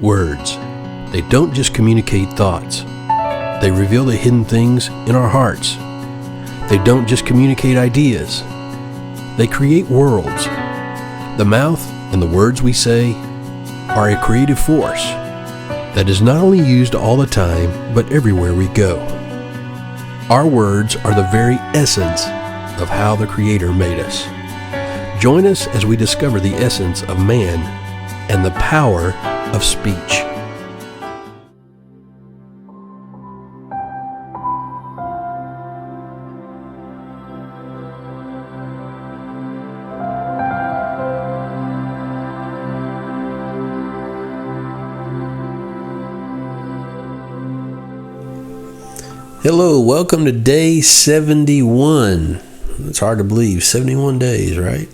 Words. They don't just communicate thoughts. They reveal the hidden things in our hearts. They don't just communicate ideas. They create worlds. The mouth and the words we say are a creative force that is not only used all the time, but everywhere we go. Our words are the very essence of how the Creator made us. Join us as we discover the essence of man and the power of speech. Hello, welcome to day 71. It's hard to believe, 71 days, right?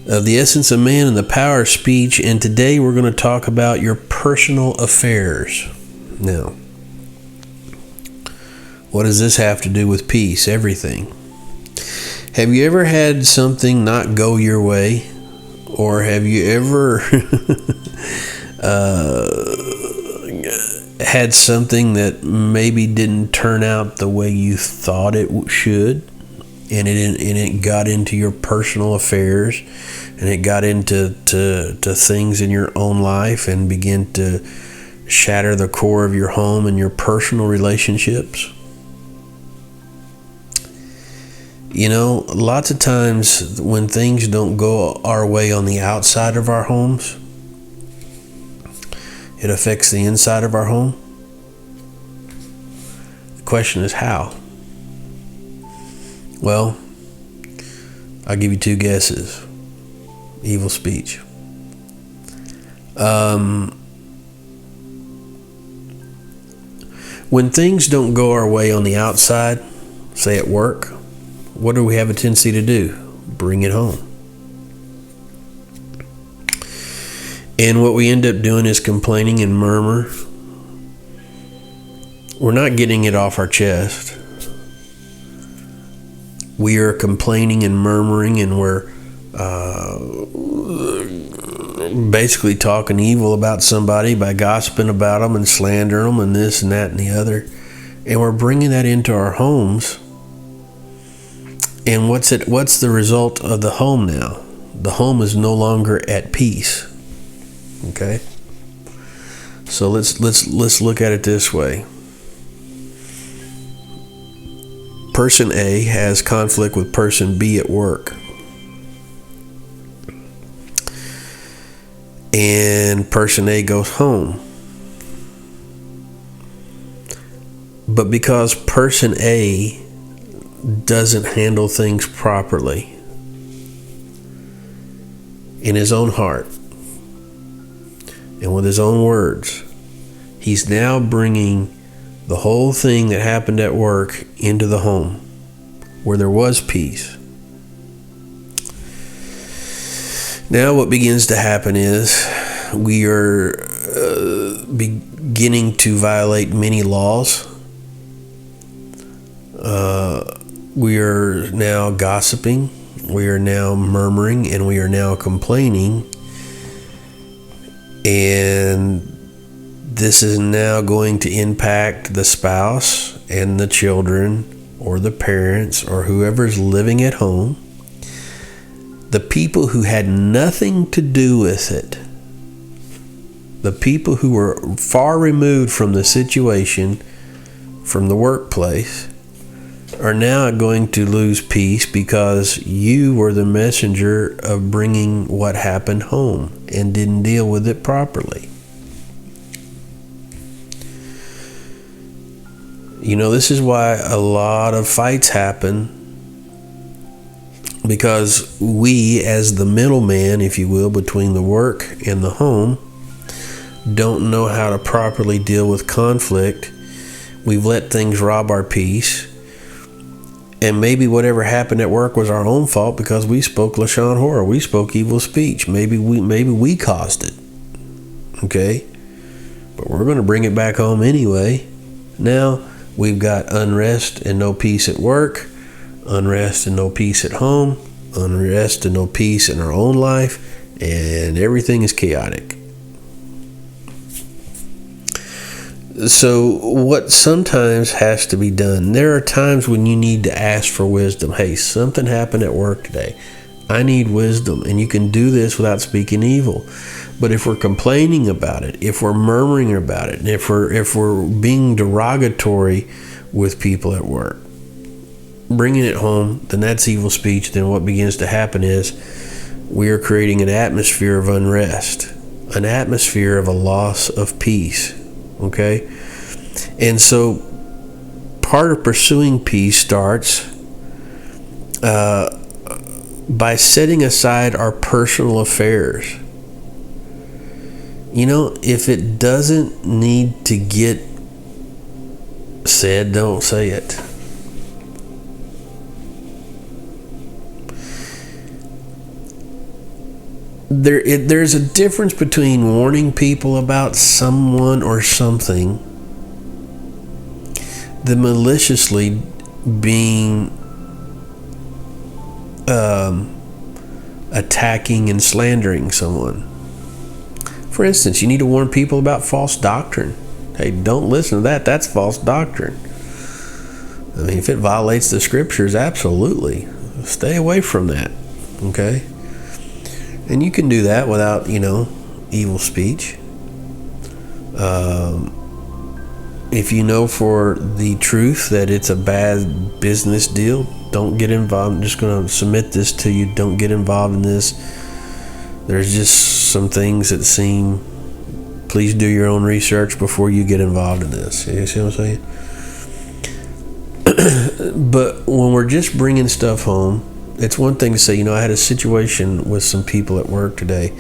Of the essence of man and the power of speech, and today we're going to talk about your personal affairs. Now, what does this have to do with peace? Everything. Have you ever had something not go your way? Or have you ever had something that maybe didn't turn out the way you thought it should, and it got into your personal affairs, and it got into things in your own life and began to shatter the core of your home and your personal relationships? You know, lots of times when things don't go our way on the outside of our homes, it affects the inside of our home. The question is how? Well, I'll give you two guesses. Evil speech. When things don't go our way on the outside, say at work, what do we have a tendency to do? Bring it home. And what we end up doing is complaining and murmur. We're not getting it off our chest. We are complaining and murmuring, and we're basically talking evil about somebody by gossiping about them and slandering them and this and that and the other. And we're bringing that into our homes. And what's the result of the home now? The home is no longer at peace. Okay, so let's look at it this way. Person A has conflict with person B at work, and person A goes home. But because person A doesn't handle things properly in his own heart, and with his own words, he's now bringing the whole thing that happened at work into the home where there was peace. Now what begins to happen is we are beginning to violate many laws. We are now gossiping, we are now murmuring, and we are now complaining. And this is now going to impact the spouse and the children or the parents or whoever's living at home. The people who had nothing to do with it, the people who were far removed from the situation, from the workplace, are now going to lose peace because you were the messenger of bringing what happened home and didn't deal with it properly. You know, this is why a lot of fights happen, because we, as the middleman, if you will, between the work and the home, don't know how to properly deal with conflict. We've let things rob our peace. And maybe whatever happened at work was our own fault because we spoke Lashon Hora. We spoke evil speech. Maybe we caused it. Okay? But we're going to bring it back home anyway. Now we've got unrest and no peace at work, unrest and no peace at home, unrest and no peace in our own life, and everything is chaotic. So what sometimes has to be done, there are times when you need to ask for wisdom. Hey, something happened at work today. I need wisdom. And you can do this without speaking evil. But if we're complaining about it, if we're murmuring about it, and if we're being derogatory with people at work, bringing it home, then that's evil speech. Then what begins to happen is we are creating an atmosphere of unrest, an atmosphere of a loss of peace. Okay? And so part of pursuing peace starts by setting aside our personal affairs. You know, if it doesn't need to get said, don't say it. There's a difference between warning people about someone or something than maliciously being attacking and slandering someone. For instance, you need to warn people about false doctrine. Hey, don't listen to that. That's false doctrine. I mean, if it violates the scriptures, absolutely. Stay away from that. Okay? And you can do that without, evil speech. If you know for the truth that it's a bad business deal, don't get involved. I'm just going to submit this to you. Don't get involved in this. There's just some things that seem, please do your own research before you get involved in this. You see what I'm saying? But when we're just bringing stuff home, it's one thing to say, I had a situation with some people at work today,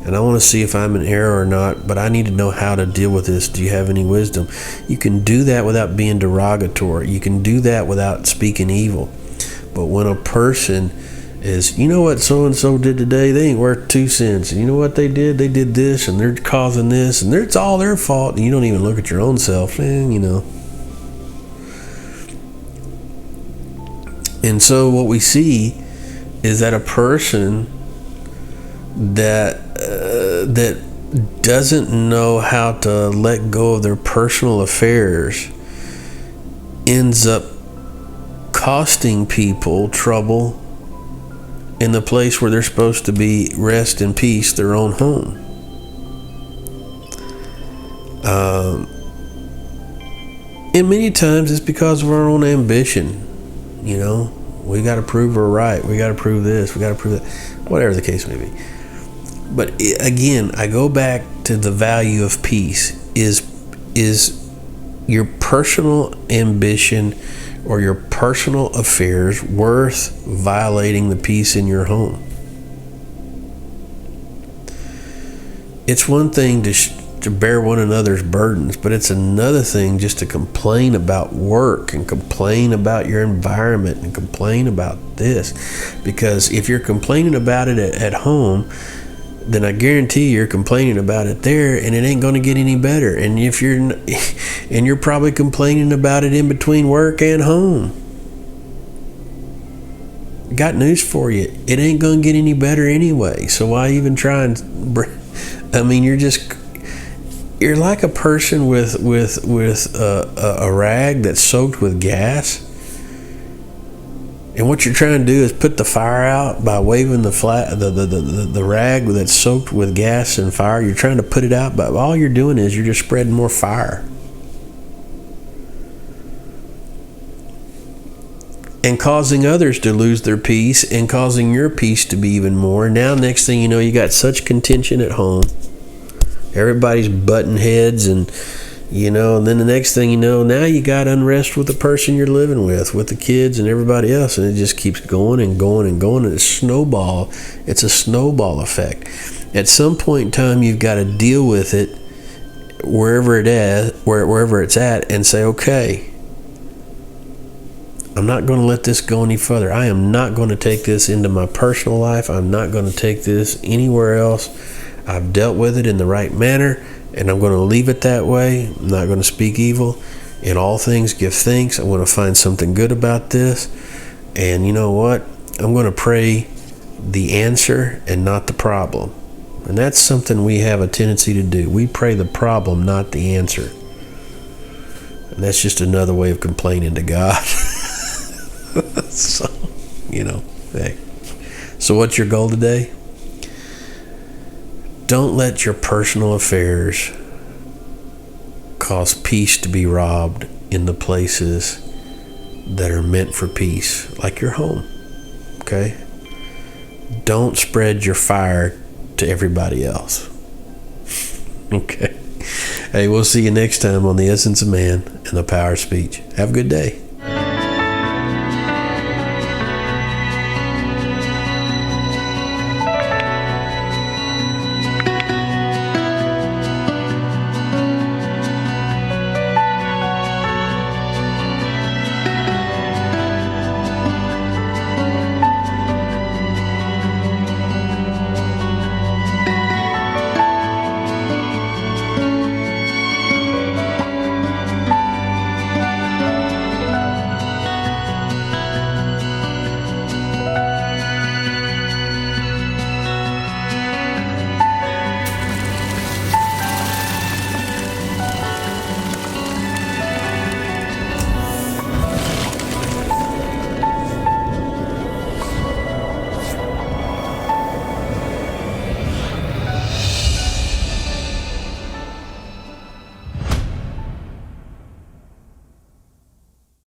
and I want to see if I'm in error or not, but I need to know how to deal with this. Do you have any wisdom? You can do that without being derogatory. You can do that without speaking evil. But when a person is, what so-and-so did today, they ain't worth 2 cents. And you know what they did? They did this, and they're causing this, and it's all their fault, and you don't even look at your own self, And so what we see is that a person that doesn't know how to let go of their personal affairs ends up costing people trouble in the place where they're supposed to be rest and peace, their own home. And many times it's because of our own ambition. We got to prove we're right. We got to prove this. We got to prove that. Whatever the case may be. But again, I go back to the value of peace. Is your personal ambition or your personal affairs worth violating the peace in your home? It's one thing to bear one another's burdens, but it's another thing just to complain about work and complain about your environment and complain about this. Because if you're complaining about it at home, then I guarantee you're complaining about it there, and it ain't going to get any better. And if you're probably complaining about it in between work and home. Got news for you. It ain't going to get any better anyway. So why even try and you're like a person with a rag that's soaked with gas, and what you're trying to do is put the fire out by waving the rag that's soaked with gas and fire. You're trying to put it out, but all you're doing is you're just spreading more fire and causing others to lose their peace and causing your peace to be even more. Now, next thing you know, you got such contention at home. Everybody's butting heads, and then the next thing you know, now you got unrest with the person you're living with the kids and everybody else, and it just keeps going and going and going, and it's a snowball effect. At some point in time, you've got to deal with it wherever it's at, and say, okay, I'm not going to let this go any further. I am not going to take this into my personal life. I'm not going to take this anywhere else. I've dealt with it in the right manner, and I'm going to leave it that way. I'm not going to speak evil. In all things, give thanks. I want to find something good about this. And you know what? I'm going to pray the answer and not the problem. And that's something we have a tendency to do. We pray the problem, not the answer. And that's just another way of complaining to God. So, hey. So what's your goal today? Don't let your personal affairs cause peace to be robbed in the places that are meant for peace, like your home. Okay? Don't spread your fire to everybody else. Okay? Hey, we'll see you next time on The Essence of Man and the Power of Speech. Have a good day.